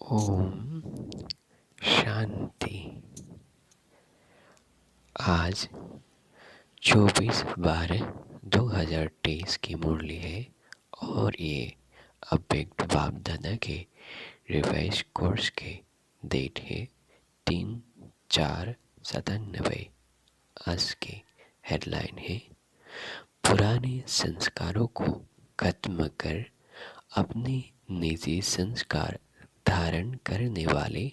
ओम शांति। आज 24/12/2023 की मुरली है और ये अव्यक्त बाप दादा के रिवाइज कोर्स के डेट है 3/4/97। आज की हेडलाइन है पुराने संस्कारों को खत्म कर अपने निजी संस्कार धारण करने वाले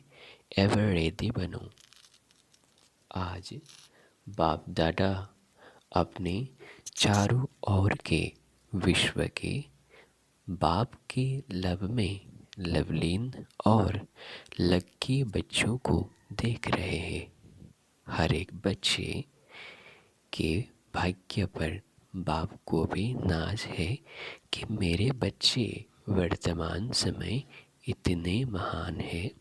एवर रेडी बनो। आज बाप दादा अपने चारों ओर के विश्व के बाप के लब में लवलीन और लक्की बच्चों को देख रहे हैं। हर एक बच्चे के भाग्य पर बाप को भी नाज है कि मेरे बच्चे वर्तमान समय इतने महान हैं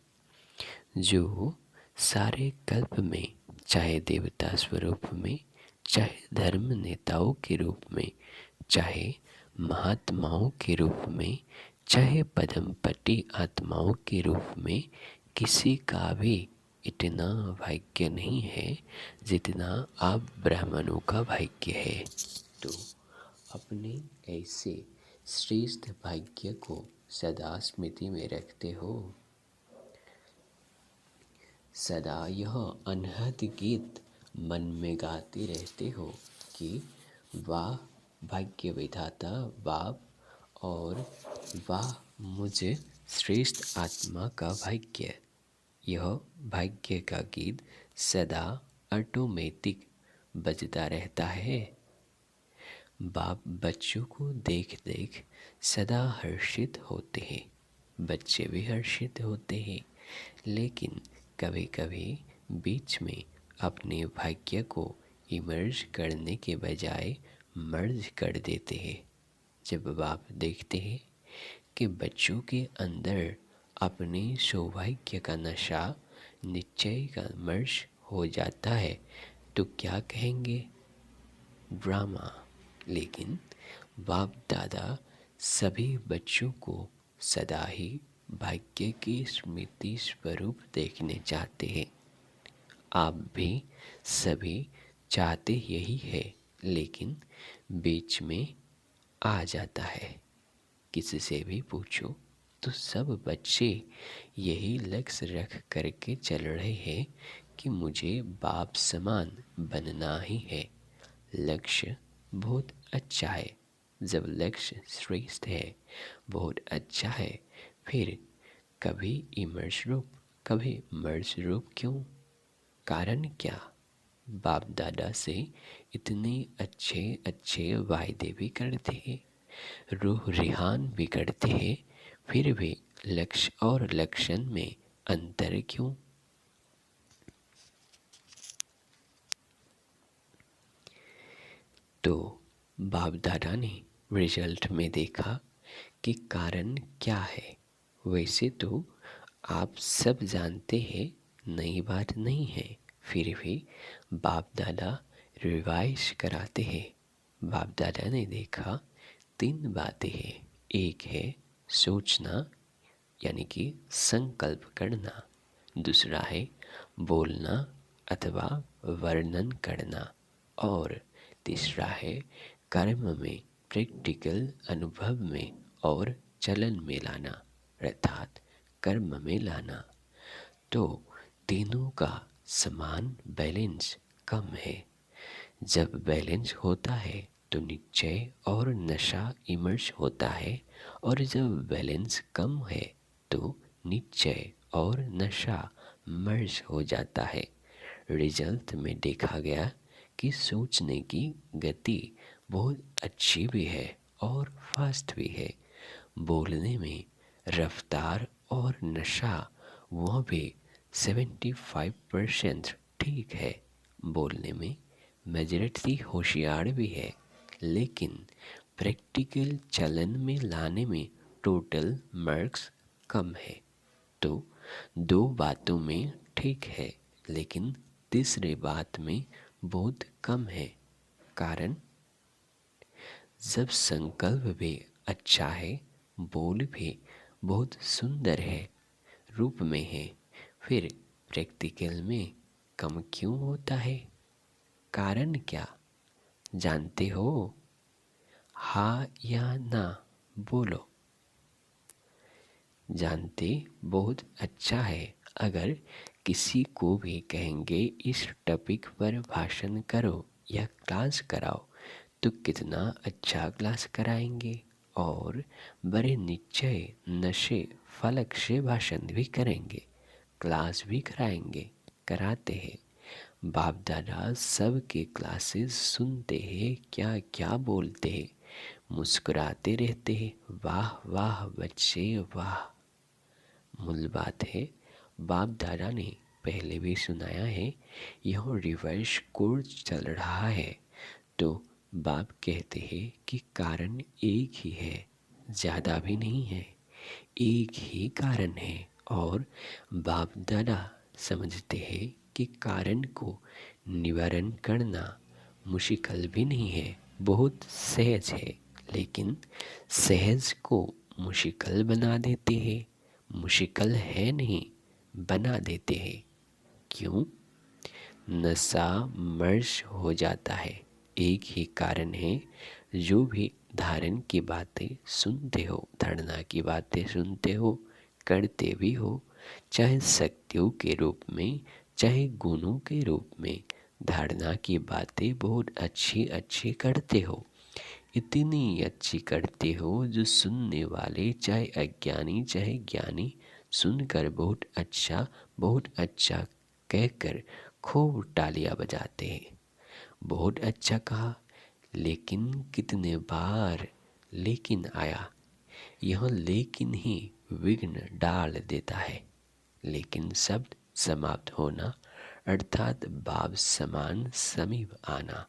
जो सारे कल्प में, चाहे देवता स्वरूप में, चाहे धर्म नेताओं के रूप में, चाहे महात्माओं के रूप में, चाहे पदमपति आत्माओं के रूप में, किसी का भी इतना भाग्य नहीं है जितना आप ब्राह्मणों का भाग्य है। तो अपने ऐसे श्रेष्ठ भाग्य को सदा स्मृति में रखते हो। सदा यह अनहद गीत मन में गाते रहते हो कि वाह भाग्य विधाता बाप, और वाह मुझे श्रेष्ठ आत्मा का भाग्य। यह भाग्य का गीत सदा ऑटोमेटिक बजता रहता है। बाप बच्चों को देख देख सदा हर्षित होते हैं, बच्चे भी हर्षित होते हैं, लेकिन कभी कभी बीच में अपने भाग्य को इमर्ज करने के बजाय मर्ज कर देते हैं। जब बाप देखते हैं कि बच्चों के अंदर अपने सौभाग्य का नशा निश्चय का मर्ज हो जाता है तो क्या कहेंगे? ड्रामा। लेकिन बाप दादा सभी बच्चों को सदा ही भाग्य की स्मृति स्वरूप देखने चाहते हैं। आप भी सभी चाहते यही है, लेकिन बीच में आ जाता है। किसी से भी पूछो तो सब बच्चे यही लक्ष्य रख करके चल रहे हैं कि मुझे बाप समान बनना ही है। लक्ष्य बहुत अच्छा है। जब लक्ष्य श्रेष्ठ है, बहुत अच्छा है, फिर कभी इमर्ज रूप, कभी मर्ज रूप क्यों? कारण क्या? बाप दादा से इतने अच्छे अच्छे वायदे भी करते हैं, रूह रिहान भी करते हैं, फिर भी लक्ष्य और लक्षण में अंतर क्यों? तो बाप दादा ने रिजल्ट में देखा कि कारण क्या है। वैसे तो आप सब जानते हैं, नई बात नहीं है, फिर भी बाप दादा रिवाइज कराते हैं। बाप दादा ने देखा 3 बातें हैं। एक है सोचना यानी कि संकल्प करना, दूसरा है बोलना अथवा वर्णन करना, और तीसरा है कर्म में, प्रैक्टिकल अनुभव में और चलन में लाना, अर्थात कर्म में लाना। तो तीनों का समान बैलेंस कम है। जब बैलेंस होता है तो निश्चय और नशा इमर्ज होता है, और जब बैलेंस कम है तो निश्चय और नशा मर्ज हो जाता है। रिजल्ट में देखा गया कि सोचने की गति बहुत अच्छी भी है और फास्ट भी है। बोलने में रफ्तार और नशा वह भी 75% ठीक है। बोलने में मेजॉरिटी होशियार भी है, लेकिन प्रैक्टिकल चलन में लाने में टोटल मार्क्स कम है। तो 2 बातों में ठीक है, लेकिन तीसरे बात में बहुत कम है। कारण जब संकल्प भी अच्छा है, बोल भी बहुत सुंदर है, रूप में है, फिर प्रैक्टिकल में कम क्यों होता है? कारण क्या जानते हो? हाँ या ना बोलो। जानते बहुत अच्छा है। अगर किसी को भी कहेंगे इस टॉपिक पर भाषण करो या क्लास कराओ तो कितना अच्छा क्लास कराएंगे और बड़े निश्चय नशे फलक से भाषण भी करेंगे, क्लास भी कराते हैं। बाप दादा सबके क्लासेस सुनते हैं, क्या क्या बोलते हैं, मुस्कुराते रहते हैं। वाह वाह बच्चे वाह। मूल बात है, बाप दादा ने पहले भी सुनाया है, यह रिवर्स कोर्स चल रहा है। तो बाप कहते हैं कि कारण एक ही है, ज़्यादा भी नहीं है, एक ही कारण है। और बाप दादा समझते हैं कि कारण को निवारण करना मुश्किल भी नहीं है, बहुत सहज है। लेकिन सहज को मुश्किल बना देते हैं, मुश्किल है नहीं बना देते हैं। क्यों? नशा मर्ज हो जाता है। एक ही कारण है, जो भी धारण की बातें सुनते हो, धारणा की बातें सुनते हो, करते भी हो, चाहे शक्तियों के रूप में चाहे गुणों के रूप में, धारणा की बातें बहुत अच्छी अच्छी करते हो, इतनी अच्छी करते हो जो सुनने वाले चाहे अज्ञानी चाहे ज्ञानी सुनकर बहुत अच्छा कहकर खूब तालियां बजाते हैं। बहुत अच्छा कहा, लेकिन कितने बार लेकिन आया, यह लेकिन ही विघ्न डाल देता है। लेकिन शब्द समाप्त होना अर्थात बाप समान समीप आना,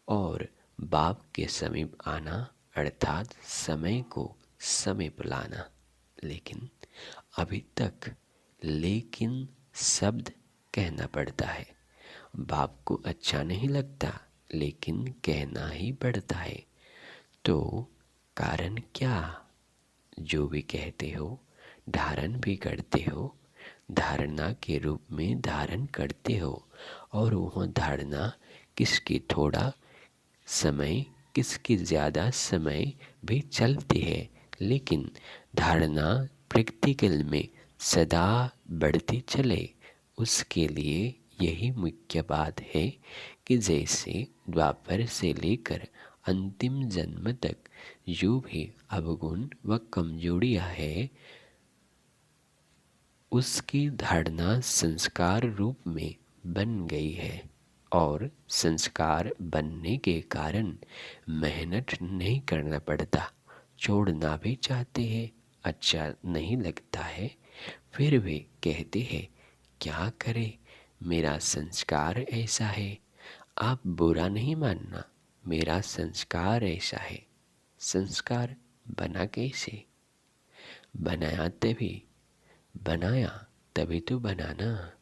और बाप के समीप आना अर्थात समय को समीप लाना। लेकिन अभी तक लेकिन शब्द कहना पड़ता है। बाप को अच्छा नहीं लगता, लेकिन कहना ही पड़ता है। तो कारण क्या? जो भी कहते हो धारण भी करते हो, धारणा के रूप में धारण करते हो, और वह धारणा किसकी थोड़ा समय किसकी ज़्यादा समय भी चलती है, लेकिन धारणा प्रैक्टिकल में सदा बढ़ती चले। उसके लिए यही मुख्य बात है कि जैसे द्वापर से लेकर अंतिम जन्म तक जो भी अवगुण व कमजोरियाँ है, उसकी धारणा संस्कार रूप में बन गई है। और संस्कार बनने के कारण मेहनत नहीं करना पड़ता। छोड़ना भी चाहते हैं, अच्छा नहीं लगता है, फिर भी कहते हैं क्या करें, मेरा संस्कार ऐसा है। आप बुरा नहीं मानना, मेरा संस्कार ऐसा है। संस्कार बना कैसे? बनाया तभी तो बनाना।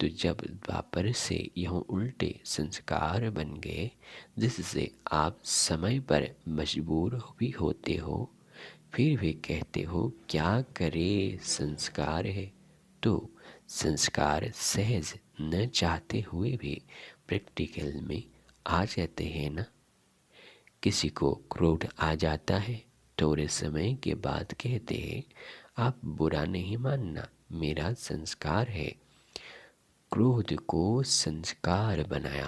तो जब द्वापर से यह उल्टे संस्कार बन गए, जिससे आप समय पर मजबूर भी होते हो, फिर भी कहते हो क्या करे संस्कार है। तो संस्कार सहज न चाहते हुए भी प्रैक्टिकल में आ जाते हैं ना। किसी को क्रोध आ जाता है, थोड़े समय के बाद कहते हैं आप बुरा नहीं मानना, मेरा संस्कार है। क्रोध को संस्कार बनाया,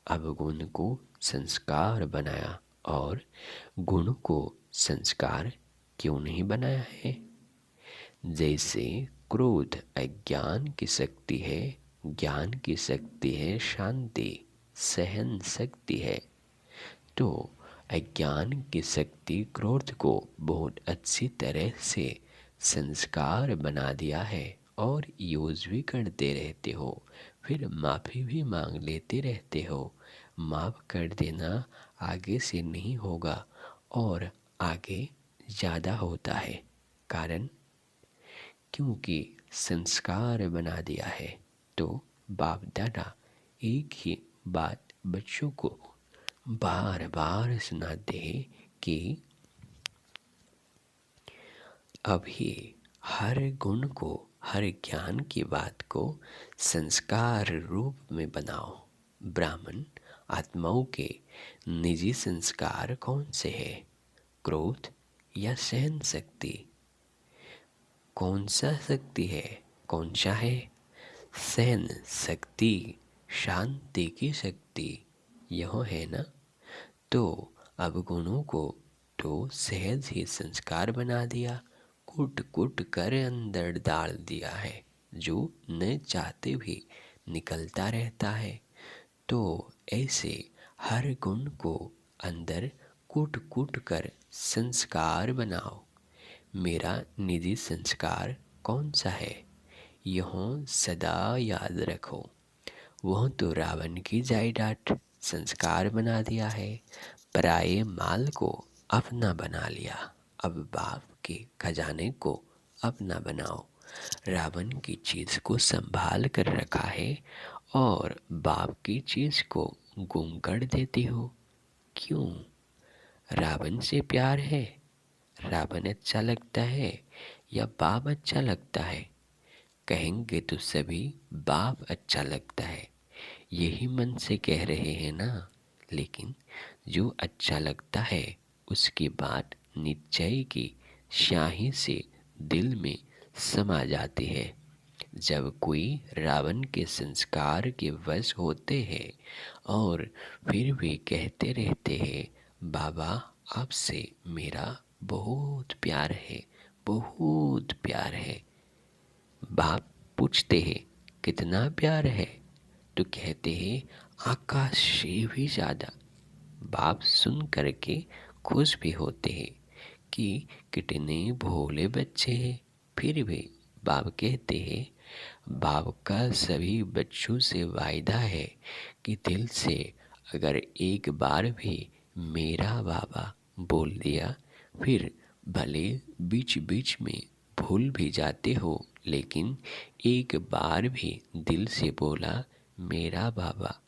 अवगुण को संस्कार बनाया, और गुण को संस्कार क्यों नहीं बनाया है? जैसे क्रोध अज्ञान की शक्ति है, ज्ञान की शक्ति है शांति, सहन शक्ति है। तो अज्ञान की शक्ति क्रोध को बहुत अच्छी तरह से संस्कार बना दिया है, और यूज भी करते रहते हो, फिर माफ़ी भी मांग लेते रहते हो। माफ़ कर देना आगे से नहीं होगा, और आगे ज़्यादा होता है। कारण क्योंकि संस्कार बना दिया है। तो बाप दादा एक ही बात बच्चों को बार बार सुनाते हैं कि अभी हर गुण को हर ज्ञान की बात को संस्कार रूप में बनाओ। ब्राह्मण आत्माओं के निजी संस्कार कौन से हैं? क्रोध या सहन शक्ति? कौन सा शक्ति है? कौन सा है? सहन शक्ति, शांति की शक्ति, यह है ना। तो अब गुणों को तो सहज ही संस्कार बना दिया, कूट कूट कर अंदर डाल दिया है, जो न चाहते भी निकलता रहता है। तो ऐसे हर गुण को अंदर कूट कूट कर संस्कार बनाओ। मेरा निजी संस्कार कौन सा है, यह सदा याद रखो। वह तो रावण की जायदाद संस्कार बना दिया है, पराये माल को अपना बना लिया। अब बाप के खजाने को अपना बनाओ। रावण की चीज को संभाल कर रखा है और बाप की चीज को गुम कर देती हो। क्यों? रावण से प्यार है? रावण अच्छा लगता है या बाप अच्छा लगता है? कहेंगे तो सभी बाप अच्छा लगता है, यही मन से कह रहे हैं ना। लेकिन जो अच्छा लगता है उसकी बात निश्चय की स्याही से दिल में समा जाती है। जब कोई रावण के संस्कार के वश होते हैं और फिर भी कहते रहते हैं, बाबा आपसे मेरा बहुत प्यार है, बहुत प्यार है। बाप पूछते हैं कितना प्यार है, तो कहते हैं आकाश से भी ज़्यादा। बाप सुन करके खुश भी होते हैं कि कितने भोले बच्चे हैं। फिर भी बाप कहते हैं, बाप का सभी बच्चों से वायदा है कि दिल से अगर एक बार भी मेरा बाबा बोल दिया, फिर भले बीच बीच में भूल भी जाते हो, लेकिन एक बार भी दिल से बोला मेरा बाबा,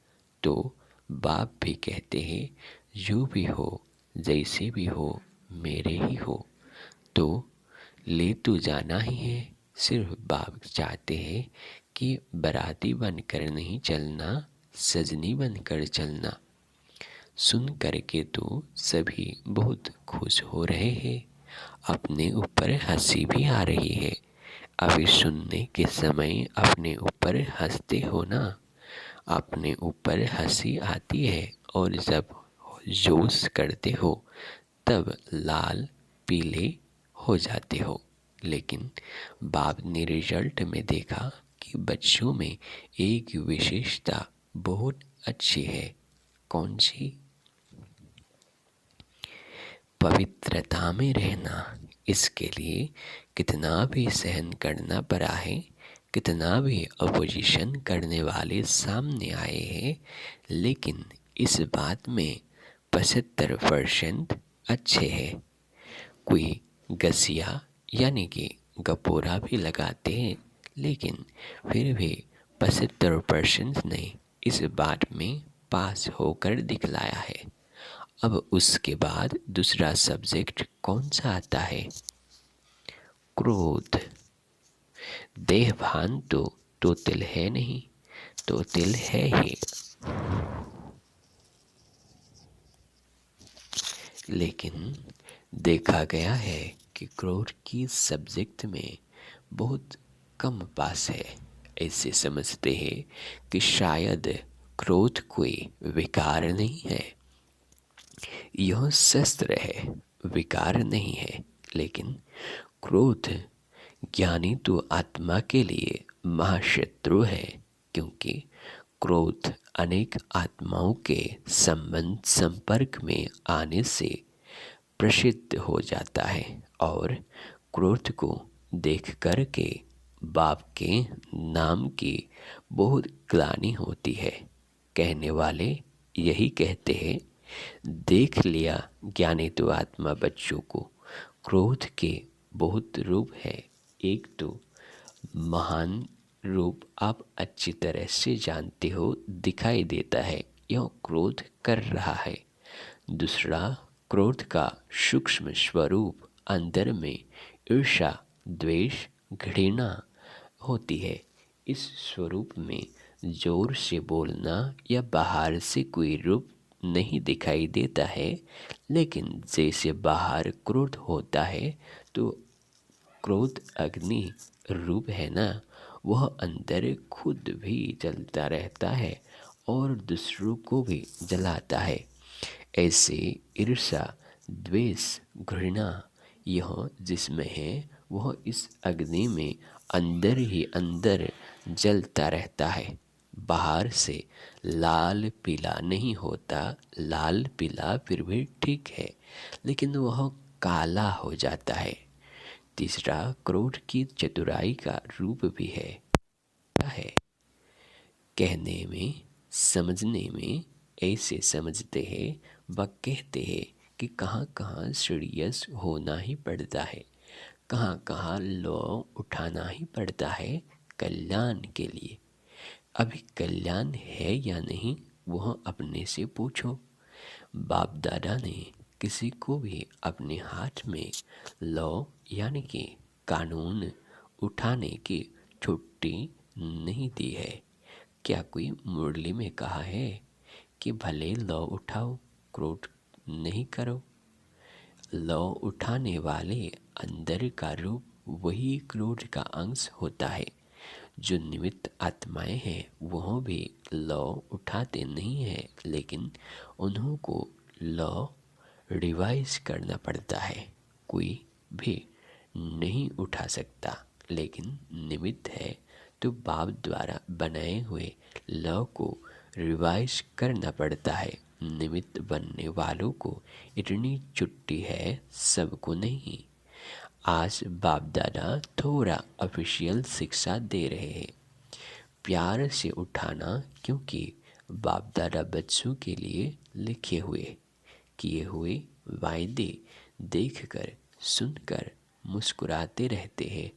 तो बाप भी कहते हैं जो भी हो, जैसे भी हो, मेरे ही हो। तो ले तो जाना ही है। सिर्फ बाप चाहते हैं कि बराती बनकर नहीं चलना, सजनी बनकर चलना। सुन करके तो सभी बहुत खुश हो रहे हैं, अपने ऊपर हंसी भी आ रही है। अभी सुनने के समय अपने ऊपर हंसते हो ना, अपने ऊपर हंसी आती है और जब जोश करते हो तब लाल पीले हो जाते हो। लेकिन बाप ने रिजल्ट में देखा कि बच्चों में एक विशेषता बहुत अच्छी है। कौन सी? पवित्रता में रहना। इसके लिए कितना भी सहन करना पड़ा है, कितना भी अपोजिशन करने वाले सामने आए हैं, लेकिन इस बात में 75% अच्छे हैं। कोई गसिया यानी कि गपोरा भी लगाते हैं, लेकिन फिर भी 75% नहीं, इस बात में पास होकर दिखलाया है। अब उसके बाद दूसरा सब्जेक्ट कौन सा आता है? क्रोध। देह भान तो तिल है नहीं, तो तिल है ही। लेकिन देखा गया है कि क्रोध की सब्जेक्ट में बहुत कम पास है। ऐसे समझते हैं कि शायद क्रोध कोई विकार नहीं है, यह शस्त्र है, विकार नहीं है। लेकिन क्रोध ज्ञानी तो आत्मा के लिए महाशत्रु है, क्योंकि क्रोध अनेक आत्माओं के संबंध संपर्क में आने से प्रसिद्ध हो जाता है और क्रोध को देख कर के बाप के नाम की बहुत ग्लानि होती है। कहने वाले यही कहते हैं, देख लिया ज्ञानी तो आत्मा बच्चों को, क्रोध के बहुत रूप है। एक तो महान रूप आप अच्छी तरह से जानते हो, दिखाई देता है यह क्रोध कर रहा है। दूसरा, क्रोध का सूक्ष्म स्वरूप अंदर में ईर्ष्या, द्वेष, घृणा होती है। इस स्वरूप में जोर से बोलना या बाहर से कोई रूप नहीं दिखाई देता है, लेकिन जैसे बाहर क्रोध होता है तो क्रोध अग्नि रूप है ना, वह अंदर खुद भी जलता रहता है और दूसरों को भी जलाता है। ऐसे ईर्ष्या, द्वेष, घृणा यह जिसमें है वह इस अग्नि में अंदर ही अंदर जलता रहता है। बाहर से लाल पीला नहीं होता, लाल पीला फिर भी ठीक है, लेकिन वह काला हो जाता है। तीसरा, क्रोध की चतुराई का रूप भी है कहने में, समझने में। ऐसे समझते हैं व कहते हैं कि कहाँ कहाँ सीरियस होना ही पड़ता है, कहाँ कहाँ लॉ उठाना ही पड़ता है कल्याण के लिए। अभी कल्याण है या नहीं वह अपने से पूछो। बाप दादा ने किसी को भी अपने हाथ में लॉ यानी कि कानून उठाने की छुट्टी नहीं दी है। क्या कोई मुरली में कहा है कि भले लॉ उठाओ, क्रोध नहीं करो? लौ उठाने वाले अंदर का रूप वही क्रोध का अंश होता है। जो निमित्त आत्माएं हैं वह भी लौ उठाते नहीं हैं, लेकिन उन्हों को लौ रिवाइज करना पड़ता है। कोई भी नहीं उठा सकता, लेकिन निमित्त है तो बाप द्वारा बनाए हुए लौ को रिवाइज करना पड़ता है। निमित्त बनने वालों को इतनी छुट्टी है, सबको नहीं। आज बाप दादा थोड़ा ऑफिशियल शिक्षा दे रहे हैं, प्यार से उठाना, क्योंकि बाप दादा बच्चों के लिए लिखे हुए किए हुए वायदे देखकर सुनकर मुस्कुराते रहते हैं।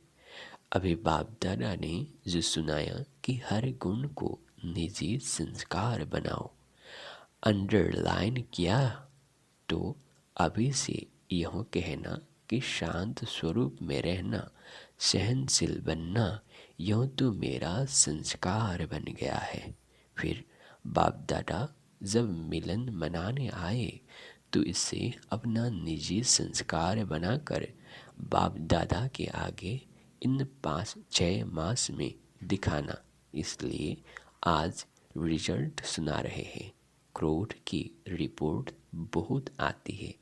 अभी बाप दादा ने जो सुनाया कि हर गुण को निजी संस्कार बनाओ, अंडरलाइन किया, तो अभी से यह कहना कि शांत स्वरूप में रहना, सहनशील बनना, यह तो मेरा संस्कार बन गया है। फिर बाप दादा जब मिलन मनाने आए तो इसे अपना निजी संस्कार बनाकर बाप दादा के आगे इन 5-6 मास में दिखाना। इसलिए आज रिजल्ट सुना रहे हैं। क्रोध की रिपोर्ट बहुत आती है।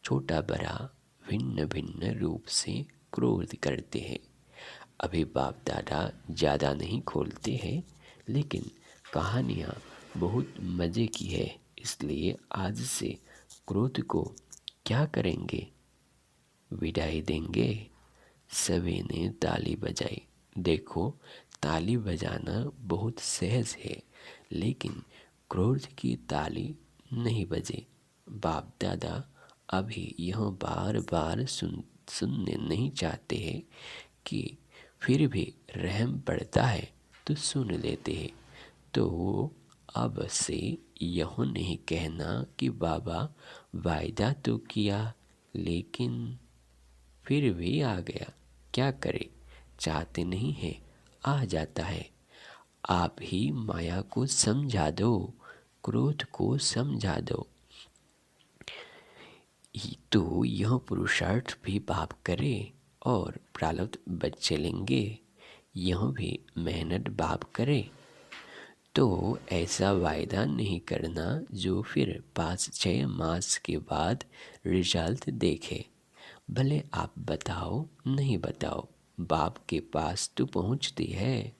छोटा बड़ा भिन्न भिन्न रूप से क्रोध करते हैं। अभी बाप दादा ज़्यादा नहीं खोलते हैं, लेकिन कहानियाँ बहुत मज़े की है। इसलिए आज से क्रोध को क्या करेंगे, विदाई देंगे। सभी ने ताली बजाई। देखो, ताली बजाना बहुत सहज है, लेकिन क्रोध की ताली नहीं बजे। बाप दादा अभी यह बार बार सुनने नहीं चाहते हैं कि फिर भी रहम पड़ता है तो सुन लेते हैं। तो अब से यह नहीं कहना कि बाबा वायदा तो किया लेकिन फिर भी आ गया, क्या करे, चाहते नहीं है, आ जाता है। आप ही माया को समझा दो, क्रोध को समझा दो। तो यह पुरुषार्थ भी बाप करे और प्रारब्ध बच्चे लेंगे, यह भी मेहनत बाप करे। तो ऐसा वायदा नहीं करना जो फिर 5-6 मास के बाद रिजल्ट देखे। भले आप बताओ नहीं बताओ, बाप के पास तो पहुंचती है।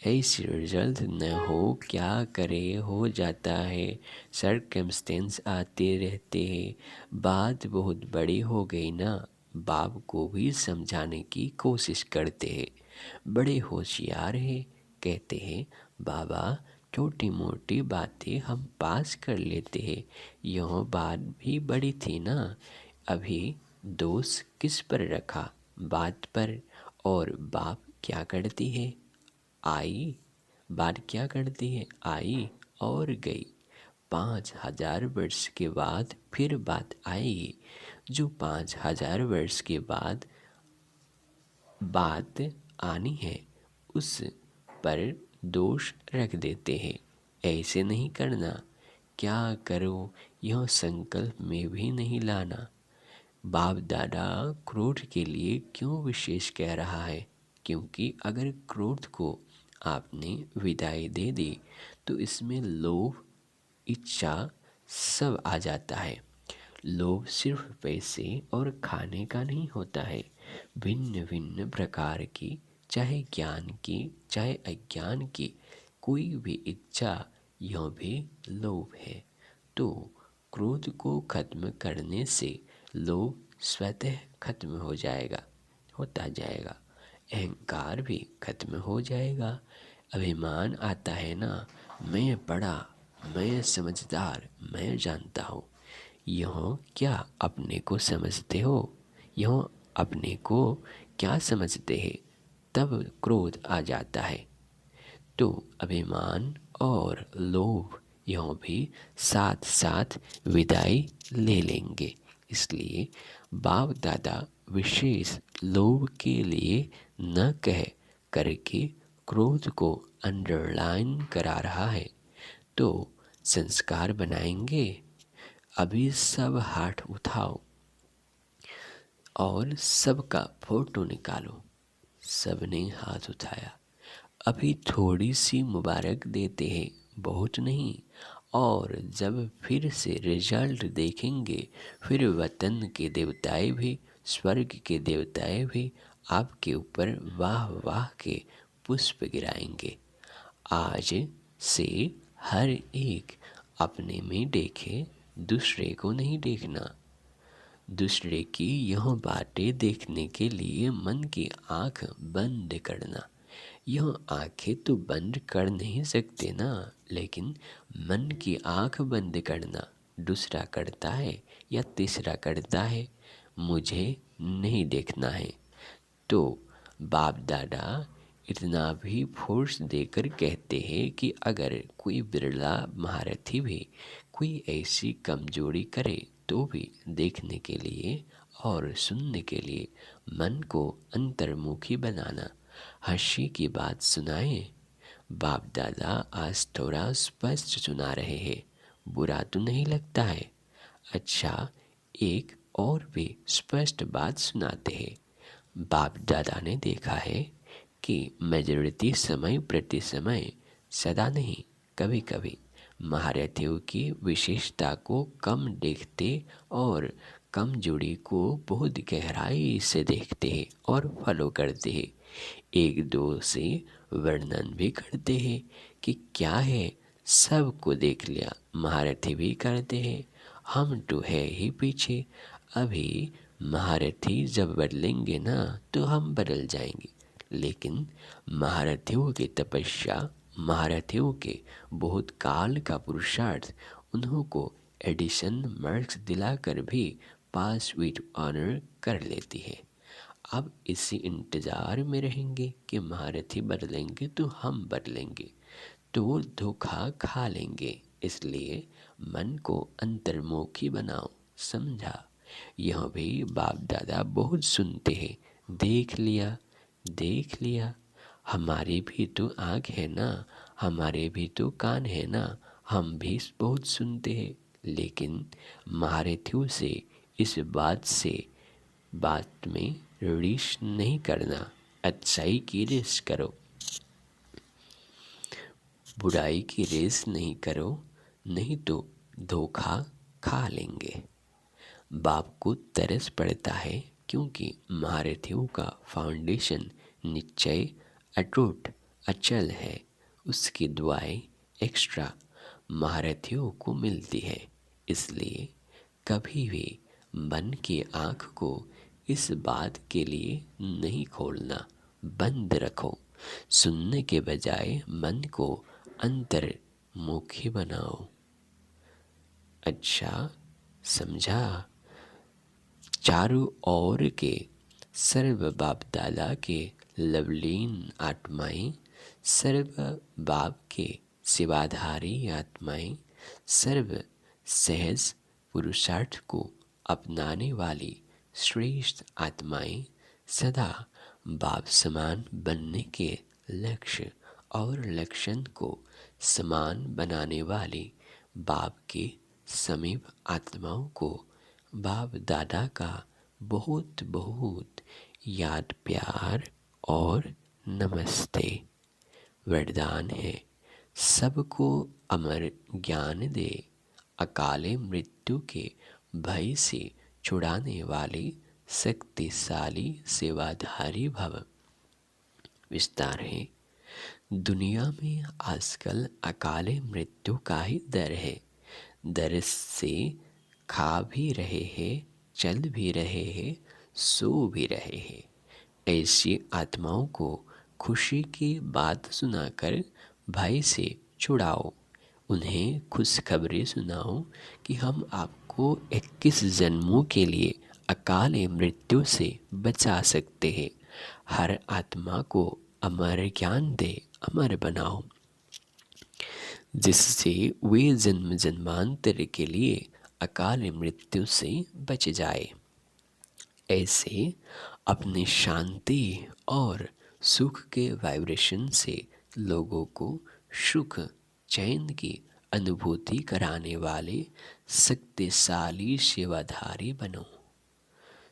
ऐसी रिजल्ट न हो, क्या करे, हो जाता है। सरकमस्टेंस आते रहते हैं। बात बहुत बड़ी हो गई ना, बाप को भी समझाने की कोशिश करते हैं। बड़े होशियार हैं, कहते हैं बाबा छोटी मोटी बातें हम पास कर लेते हैं, यह बात भी बड़ी थी ना। अभी दोष किस पर रखा, बात पर। और बाप क्या करती है, आई। बात क्या करती है, आई और गई। 5,000 वर्ष के बाद फिर बात आएगी। जो 5,000 वर्ष के बाद बात आनी है उस पर दोष रख देते हैं। ऐसे नहीं करना, क्या करो यह संकल्प में भी नहीं लाना। बाप दादा क्रोध के लिए क्यों विशेष कह रहा है? क्योंकि अगर क्रोध को आपने विदाई दे दी तो इसमें लोभ, इच्छा सब आ जाता है। लोभ सिर्फ पैसे और खाने का नहीं होता है, भिन्न भिन्न प्रकार की, चाहे ज्ञान की चाहे अज्ञान की कोई भी इच्छा, यह भी लोभ है। तो क्रोध को खत्म करने से लोभ स्वतः खत्म होता जाएगा। अहंकार भी खत्म हो जाएगा। अभिमान आता है ना, मैं बड़ा, मैं समझदार, मैं जानता हूँ। यह क्या अपने को समझते हो? यह अपने को क्या समझते हैं? तब क्रोध आ जाता है। तो अभिमान और लोभ यह भी साथ साथ विदाई ले लेंगे। इसलिए बाप दादा विशेष लोभ के लिए न कह करके क्रोध को अंडरलाइन करा रहा है। तो संस्कार बनाएंगे। अभी सब हाथ उठाओ और सबका फोटो निकालो। सबने हाथ उठाया। अभी थोड़ी सी मुबारक देते हैं, बहुत नहीं। और जब फिर से रिजल्ट देखेंगे, फिर वतन के देवताएं भी, स्वर्ग के देवताएं भी आपके ऊपर वाह वाह के पुष्प गिराएंगे। आज से हर एक अपने में देखे, दूसरे को नहीं देखना। दूसरे की यह बातें देखने के लिए मन की आँख बंद करना। यह आँखें तो बंद कर नहीं सकते ना, लेकिन मन की आँख बंद करना। दूसरा करता है या तीसरा करता है, मुझे नहीं देखना है। तो बाप दादा इतना भी फोर्स देकर कहते हैं कि अगर कोई बिरला महारथी भी कोई ऐसी कमजोरी करे तो भी देखने के लिए और सुनने के लिए मन को अंतर्मुखी बनाना। हंसी की बात सुनाए। बाप दादा आज थोड़ा स्पष्ट सुना रहे हैं, बुरा तो नहीं लगता है? अच्छा, एक और भी स्पष्ट बात सुनाते हैं। बाप दादा ने देखा है कि मेजॉरिटी समय प्रति समय, सदा नहीं, कभी कभी महारथियों की विशेषता को कम देखते और कमजोरी को बहुत गहराई से देखते हैं और फॉलो करते हैं। एक दो से वर्णन भी करते हैं कि क्या है, सबको देख लिया, महारथी भी करते हैं, हम तो है ही पीछे। अभी महारथी जब बदलेंगे ना तो हम बदल जाएंगे। लेकिन महारथियों की तपस्या, महारथियों के बहुत काल का पुरुषार्थ उन्हों को एडिशन मार्क्स दिलाकर भी पास विद ऑनर कर लेती है। अब इसी इंतज़ार में रहेंगे कि महारथी बदलेंगे तो हम बदलेंगे, तो वो धोखा खा लेंगे। इसलिए मन को अंतर्मुखी बनाओ, समझा? यह भी बाप दादा बहुत सुनते हैं। देख लिया, देख लिया, हमारी भी तो आँख है ना, हमारे भी तो कान है ना, हम भी बहुत सुनते हैं। लेकिन महारथियों से इस बात में रीस नहीं करना। अच्छाई की रेस करो, बुराई की रेस नहीं करो, नहीं तो धोखा खा लेंगे। बाप को तरस पड़ता है क्योंकि महारथियों का फाउंडेशन निश्चय अटूट अचल है। उसकी दुआएं एक्स्ट्रा महारथियों को मिलती है। इसलिए कभी भी मन की आँख को इस बात के लिए नहीं खोलना, बंद रखो। सुनने के बजाय मन को अंतर्मुखी बनाओ। अच्छा, समझा? चारों ओर के सर्व बाप दादा के लवलीन आत्माएं, सर्व बाप के सेवाधारी आत्माएं, सर्व सहज पुरुषार्थ को अपनाने वाली श्रेष्ठ आत्माएं, सदा बाप समान बनने के लक्ष्य और लक्षण को समान बनाने वाले बाप के समीप आत्माओं को बाप दादा का बहुत बहुत याद प्यार और नमस्ते। वरदान है, सबको अमर ज्ञान दे, अकाले मृत्यु के भय से छुड़ाने वाले शक्तिशाली सेवाधारी भव। विस्तार है, दुनिया में आजकल अकाले मृत्यु का ही डर है। डर से खा भी रहे हैं, चल भी रहे हैं, सो भी रहे हैं। ऐसी आत्माओं को खुशी की बात सुनाकर भय से छुड़ाओ। उन्हें खुशखबरी सुनाओ कि हम आपको 21 जन्मों के लिए अकाले मृत्यु से बचा सकते हैं। हर आत्मा को अमर ज्ञान दे, अमर बनाओ, जिससे वे जन्म जन्मांतर के लिए अकाल मृत्यु से बच जाए। ऐसे अपनी शांति और सुख के वाइब्रेशन से लोगों को सुख चैन की अनुभूति कराने वाले शक्तिशाली सेवाधारी बनो।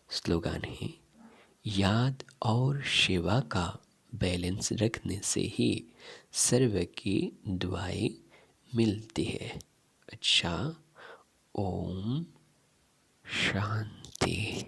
स्लोगन है, याद और सेवा का बैलेंस रखने से ही सर्व की दुआएं मिलती है। अच्छा, ओम शांति।